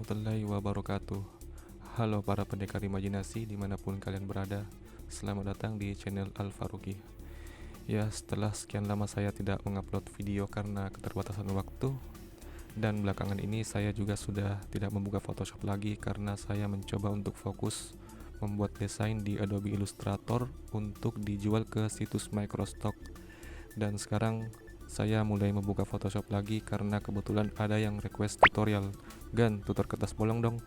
warahmatullahi wabarakatuh. Halo para pendekar imajinasi dimanapun kalian berada. Selamat datang di channel Al-Faruqi. Ya, setelah sekian lama saya tidak mengupload video karena keterbatasan waktu, dan belakangan ini saya juga sudah tidak membuka Photoshop lagi karena saya mencoba untuk fokus membuat desain di Adobe Illustrator untuk dijual ke situs Microstock. Dan sekarang saya mulai membuka Photoshop lagi karena kebetulan ada yang request tutorial. Gan, tutor kertas bolong dong.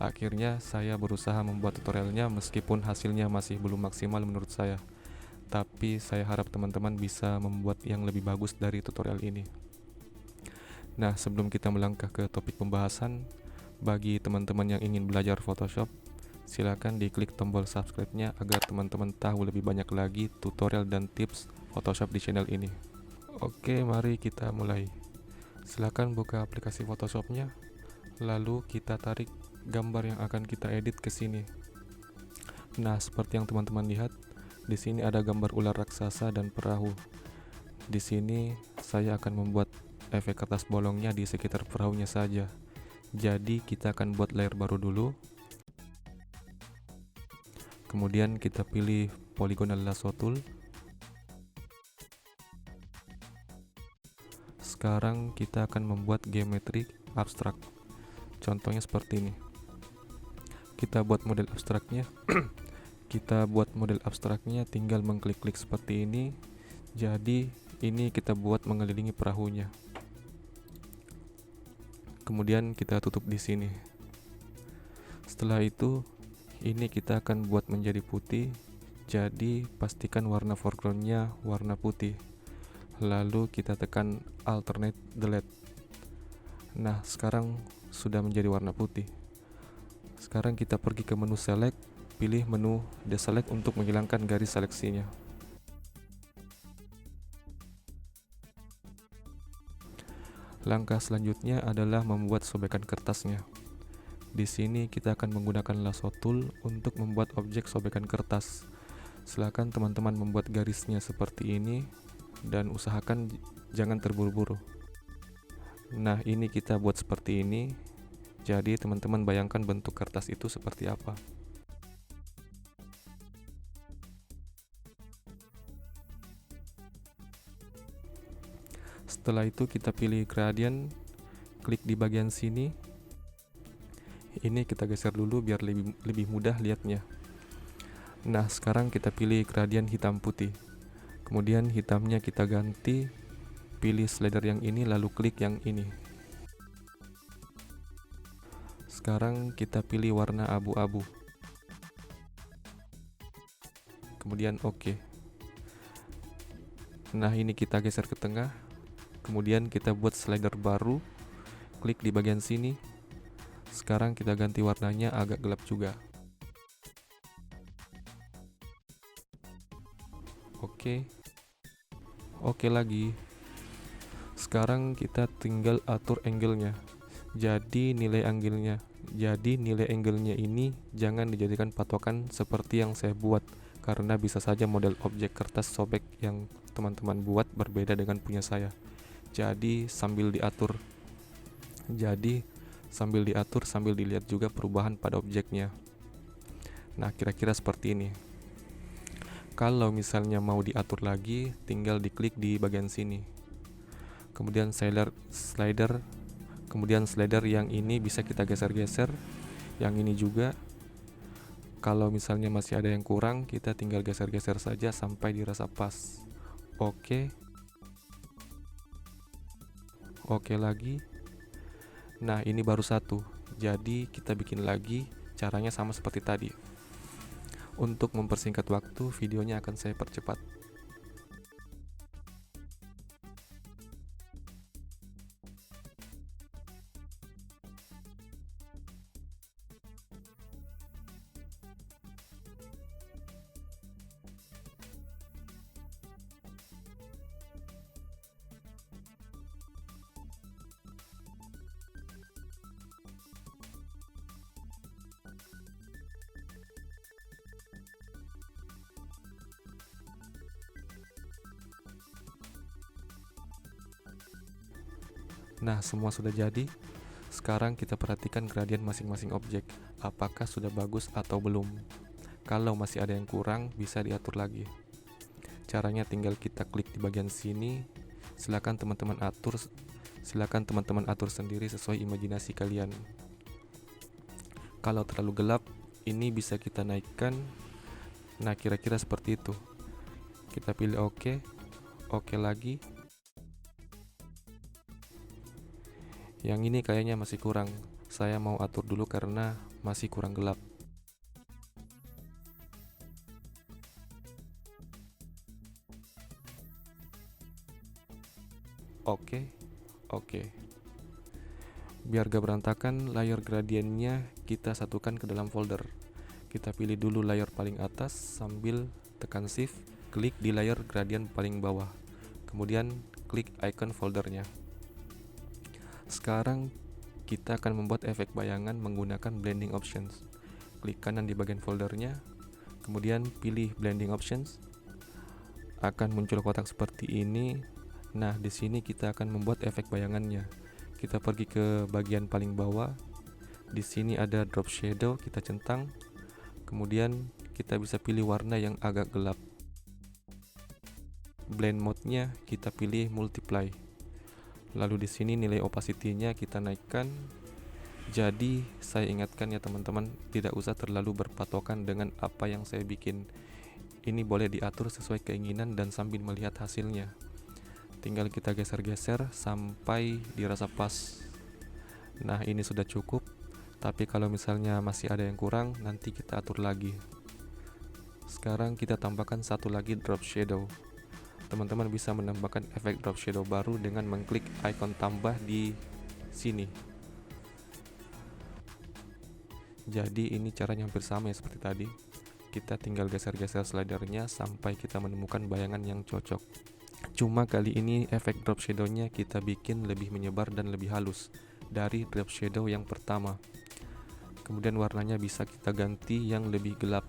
Akhirnya saya berusaha membuat tutorialnya meskipun hasilnya masih belum maksimal menurut saya. Tapi saya harap teman-teman bisa membuat yang lebih bagus dari tutorial ini. Nah, sebelum kita melangkah ke topik pembahasan, bagi teman-teman yang ingin belajar Photoshop, silakan diklik tombol subscribe-nya agar teman-teman tahu lebih banyak lagi tutorial dan tips Photoshop di channel ini. Oke, mari kita mulai. Silakan buka aplikasi Photoshop-nya, lalu kita tarik gambar yang akan kita edit ke sini. Nah, seperti yang teman-teman lihat, di sini ada gambar ular raksasa dan perahu. Di sini saya akan membuat efek kertas bolongnya di sekitar perahunya saja. Jadi kita akan buat layer baru dulu. Kemudian kita pilih polygonal lasso tool. Sekarang kita akan membuat geometri abstrak. Contohnya seperti ini. Kita buat model abstraknya. Tinggal mengklik-klik seperti ini. Jadi ini kita buat mengelilingi perahunya. Kemudian kita tutup di sini. Setelah itu, ini kita akan buat menjadi putih. Jadi pastikan warna foregroundnya warna putih. Lalu kita tekan alternate delete. Nah, sekarang sudah menjadi warna putih. Sekarang kita pergi ke menu select, pilih menu deselect untuk menghilangkan garis seleksinya. Langkah selanjutnya adalah membuat sobekan kertasnya. Di sini kita akan menggunakan lasso tool untuk membuat objek sobekan kertas. Silakan teman-teman membuat garisnya seperti ini dan usahakan jangan terburu-buru. Nah, ini kita buat seperti ini. Jadi teman-teman bayangkan bentuk kertas itu seperti apa. Setelah itu kita pilih gradient, klik di bagian sini. Ini kita geser dulu biar lebih mudah lihatnya. Nah, sekarang kita pilih gradient hitam putih. Kemudian hitamnya kita ganti, pilih slider yang ini lalu klik yang ini. Sekarang kita pilih warna abu-abu. Kemudian oke. Nah, ini kita geser ke tengah. Kemudian kita buat slider baru, klik di bagian sini. Sekarang kita ganti warnanya agak gelap juga. Oke lagi. Sekarang kita tinggal atur angle-nya. Jadi nilai angle-nya ini jangan dijadikan patokan seperti yang saya buat, karena bisa saja model objek kertas sobek yang teman-teman buat berbeda dengan punya saya. Jadi sambil diatur sambil dilihat juga perubahan pada objeknya. Nah, kira-kira seperti ini. Kalau misalnya mau diatur lagi, tinggal diklik di bagian sini. Kemudian slider yang ini bisa kita geser-geser. Yang ini juga. Kalau misalnya masih ada yang kurang, kita tinggal geser-geser saja sampai dirasa pas. Oke lagi. Nah, ini baru satu. Jadi kita bikin lagi, caranya sama seperti tadi. Untuk mempersingkat waktu, videonya akan saya percepat. Nah, semua sudah jadi. Sekarang kita perhatikan gradien masing-masing objek, apakah sudah bagus atau belum. Kalau masih ada yang kurang, bisa diatur lagi. Caranya tinggal kita klik di bagian sini. Silakan teman-teman atur sendiri sesuai imajinasi kalian. Kalau terlalu gelap, ini bisa kita naikkan. Nah, kira-kira seperti itu. Kita pilih oke lagi. Yang ini kayaknya masih kurang. Saya mau atur dulu karena masih kurang gelap. Oke. Biar gak berantakan, layer gradiennya kita satukan ke dalam folder. Kita pilih dulu layer paling atas sambil tekan shift, klik di layer gradien paling bawah. Kemudian klik icon foldernya. Sekarang kita akan membuat efek bayangan menggunakan blending options. Klik kanan di bagian foldernya, kemudian pilih blending options. Akan muncul kotak seperti ini. Nah, di sini kita akan membuat efek bayangannya. Kita pergi ke bagian paling bawah. Di sini ada drop shadow, kita centang. Kemudian kita bisa pilih warna yang agak gelap. Blend mode-nya kita pilih multiply. Lalu di sini nilai opacity-nya kita naikkan. Jadi, saya ingatkan ya teman-teman, tidak usah terlalu berpatokan dengan apa yang saya bikin. Ini boleh diatur sesuai keinginan dan sambil melihat hasilnya. Tinggal kita geser-geser sampai dirasa pas. Nah, ini sudah cukup. Tapi kalau misalnya masih ada yang kurang, nanti kita atur lagi. Sekarang kita tambahkan satu lagi drop shadow. Teman-teman bisa menambahkan efek drop shadow baru dengan mengklik icon tambah di sini. Jadi ini caranya hampir sama ya seperti tadi. Kita tinggal geser-geser slidernya sampai kita menemukan bayangan yang cocok. Cuma kali ini efek drop shadow-nya kita bikin lebih menyebar dan lebih halus dari drop shadow yang pertama. Kemudian warnanya bisa kita ganti yang lebih gelap.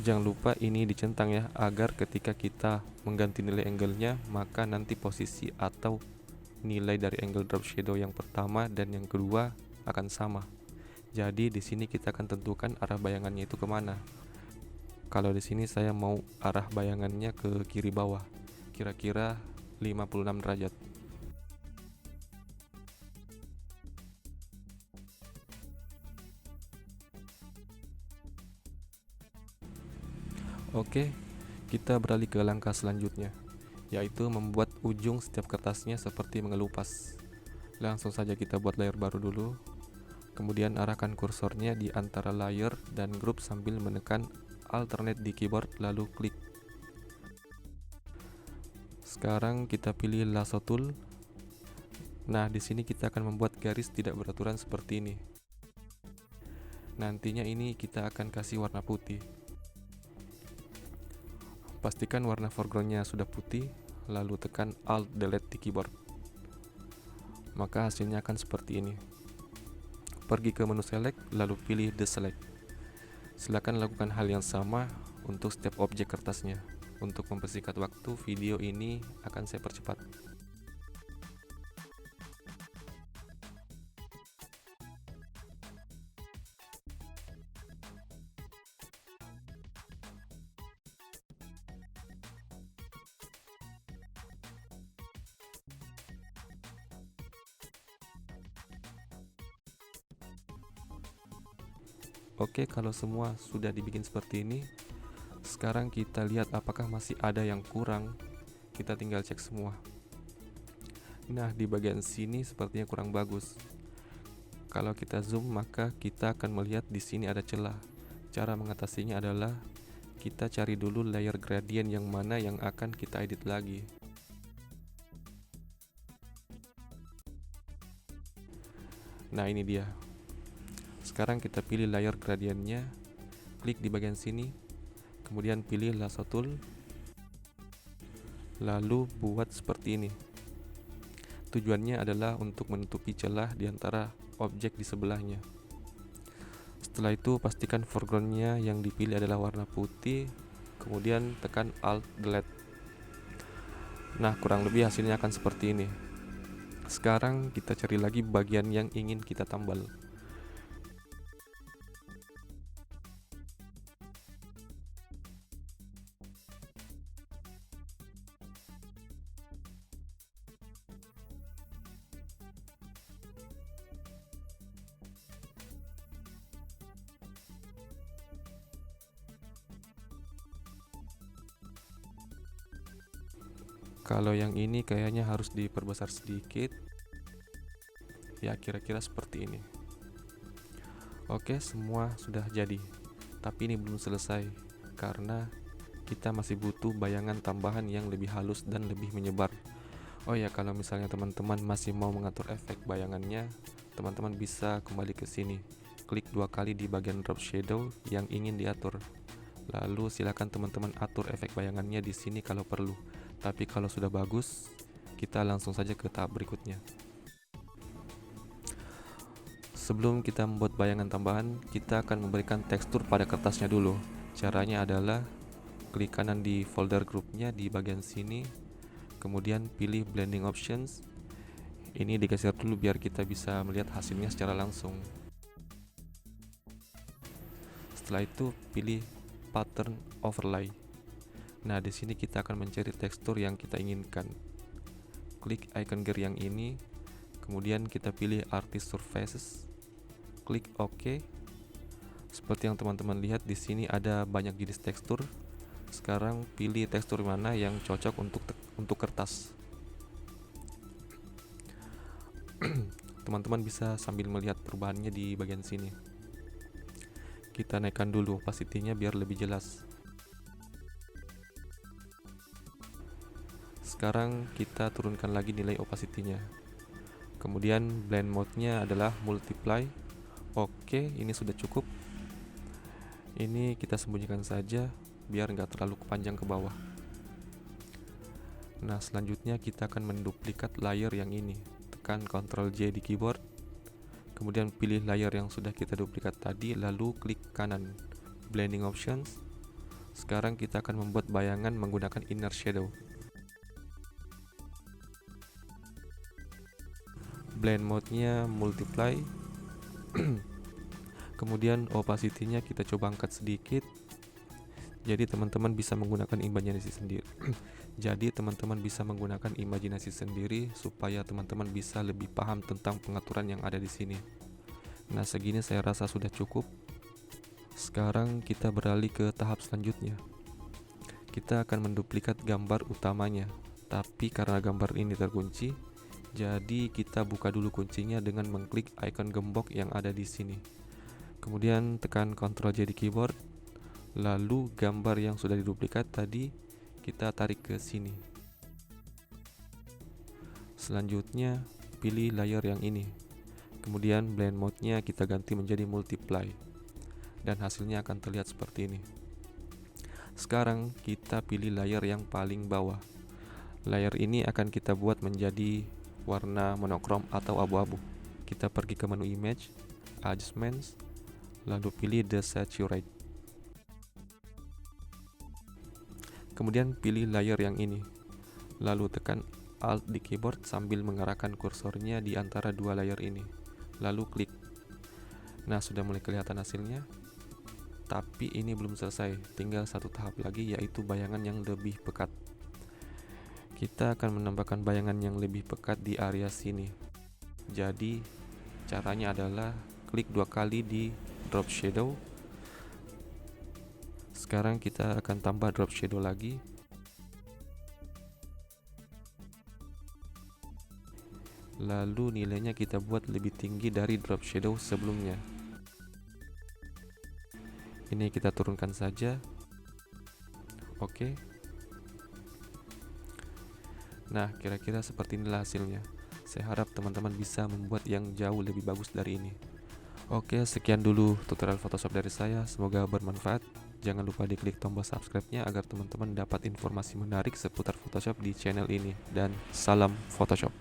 Jangan lupa ini dicentang ya, agar ketika kita mengganti nilai angle-nya, maka nanti posisi atau nilai dari angle drop shadow yang pertama dan yang kedua akan sama. Jadi di sini kita akan tentukan arah bayangannya itu kemana. Kalau di sini saya mau arah bayangannya ke kiri bawah, kira-kira 56 derajat. Oke, kita beralih ke langkah selanjutnya, yaitu membuat ujung setiap kertasnya seperti mengelupas. Langsung saja kita buat layer baru dulu. Kemudian arahkan kursornya di antara layer dan group sambil menekan alternate di keyboard lalu klik. Sekarang kita pilih lasso tool. Nah, di sini kita akan membuat garis tidak beraturan seperti ini. Nantinya ini kita akan kasih warna putih. Pastikan warna foregroundnya sudah putih, lalu tekan alt delete di keyboard. Maka hasilnya akan seperti ini. Pergi ke menu select, lalu pilih deselect. Silakan lakukan hal yang sama untuk setiap objek kertasnya. Untuk mempersingkat waktu, video ini akan saya percepat. Oke, kalau semua sudah dibikin seperti ini, sekarang kita lihat apakah masih ada yang kurang. Kita tinggal cek semua. Nah, di bagian sini sepertinya kurang bagus. Kalau kita zoom, maka kita akan melihat di sini ada celah. Cara mengatasinya adalah kita cari dulu layer gradient yang mana yang akan kita edit lagi. Nah, ini dia. Sekarang kita pilih layer gradientnya, klik di bagian sini, kemudian pilih lasso tool, lalu buat seperti ini. Tujuannya adalah untuk menutupi celah di antara objek di sebelahnya. Setelah itu pastikan foregroundnya yang dipilih adalah warna putih, kemudian tekan alt delete. Nah, kurang lebih hasilnya akan seperti ini. Sekarang kita cari lagi bagian yang ingin kita tambal. Kalau yang ini kayaknya harus diperbesar sedikit. Ya, kira-kira seperti ini. Oke, semua sudah jadi. Tapi ini belum selesai karena kita masih butuh bayangan tambahan yang lebih halus dan lebih menyebar. Oh ya, kalau misalnya teman-teman masih mau mengatur efek bayangannya, teman-teman bisa kembali ke sini. Klik 2 kali di bagian drop shadow yang ingin diatur. Lalu silakan teman-teman atur efek bayangannya di sini kalau perlu. Tapi kalau sudah bagus, kita langsung saja ke tahap berikutnya. Sebelum kita membuat bayangan tambahan, kita akan memberikan tekstur pada kertasnya dulu. Caranya adalah klik kanan di folder grupnya di bagian sini, kemudian pilih blending options. Ini digeser dulu biar kita bisa melihat hasilnya secara langsung. Setelah itu pilih pattern overlay. Nah, di sini kita akan mencari tekstur yang kita inginkan. Klik icon gear yang ini, kemudian kita pilih artist surfaces. Klik OK. Seperti yang teman-teman lihat di sini ada banyak jenis tekstur. Sekarang pilih tekstur mana yang cocok untuk kertas. Teman-teman bisa sambil melihat perubahannya di bagian sini. Kita naikkan dulu opacity-nya biar lebih jelas. Sekarang kita turunkan lagi nilai opacity-nya. Kemudian blend mode-nya adalah multiply. Oke, ini sudah cukup. Ini kita sembunyikan saja biar nggak terlalu kepanjang ke bawah. Nah, selanjutnya kita akan menduplikat layer yang ini. Tekan Ctrl J di keyboard. Kemudian pilih layer yang sudah kita duplikat tadi, lalu klik kanan blending options. Sekarang kita akan membuat bayangan menggunakan inner shadow. Blend mode-nya multiply. Kemudian opacity-nya kita coba angkat sedikit. Jadi teman-teman bisa menggunakan imajinasi sendiri. Supaya teman-teman bisa lebih paham tentang pengaturan yang ada di sini. Nah, segini saya rasa sudah cukup. Sekarang kita beralih ke tahap selanjutnya. Kita akan menduplikat gambar utamanya. Tapi karena gambar ini terkunci, jadi kita buka dulu kuncinya dengan mengklik icon gembok yang ada di sini. Kemudian tekan Ctrl J di keyboard. Lalu gambar yang sudah diduplikat tadi kita tarik ke sini. Selanjutnya pilih layer yang ini. Kemudian blend mode-nya kita ganti menjadi multiply. Dan hasilnya akan terlihat seperti ini. Sekarang kita pilih layer yang paling bawah. Layer ini akan kita buat menjadi warna monokrom atau abu-abu. Kita pergi ke menu image, adjustments, lalu pilih desaturate. Kemudian pilih layer yang ini. Lalu tekan Alt di keyboard sambil mengarahkan kursornya di antara dua layer ini. Lalu klik. Nah, sudah mulai kelihatan hasilnya. Tapi ini belum selesai. Tinggal satu tahap lagi, yaitu bayangan yang lebih pekat. Kita akan menambahkan bayangan yang lebih pekat di area sini. Jadi caranya adalah klik 2 kali di drop shadow. Sekarang kita akan tambah drop shadow lagi. Lalu nilainya kita buat lebih tinggi dari drop shadow sebelumnya. Ini kita turunkan saja. Oke. Nah, kira-kira seperti inilah hasilnya. Saya harap teman-teman bisa membuat yang jauh lebih bagus dari ini. Oke, sekian dulu tutorial Photoshop dari saya. Semoga bermanfaat. Jangan lupa diklik tombol subscribe-nya agar teman-teman dapat informasi menarik seputar Photoshop di channel ini. Dan salam Photoshop.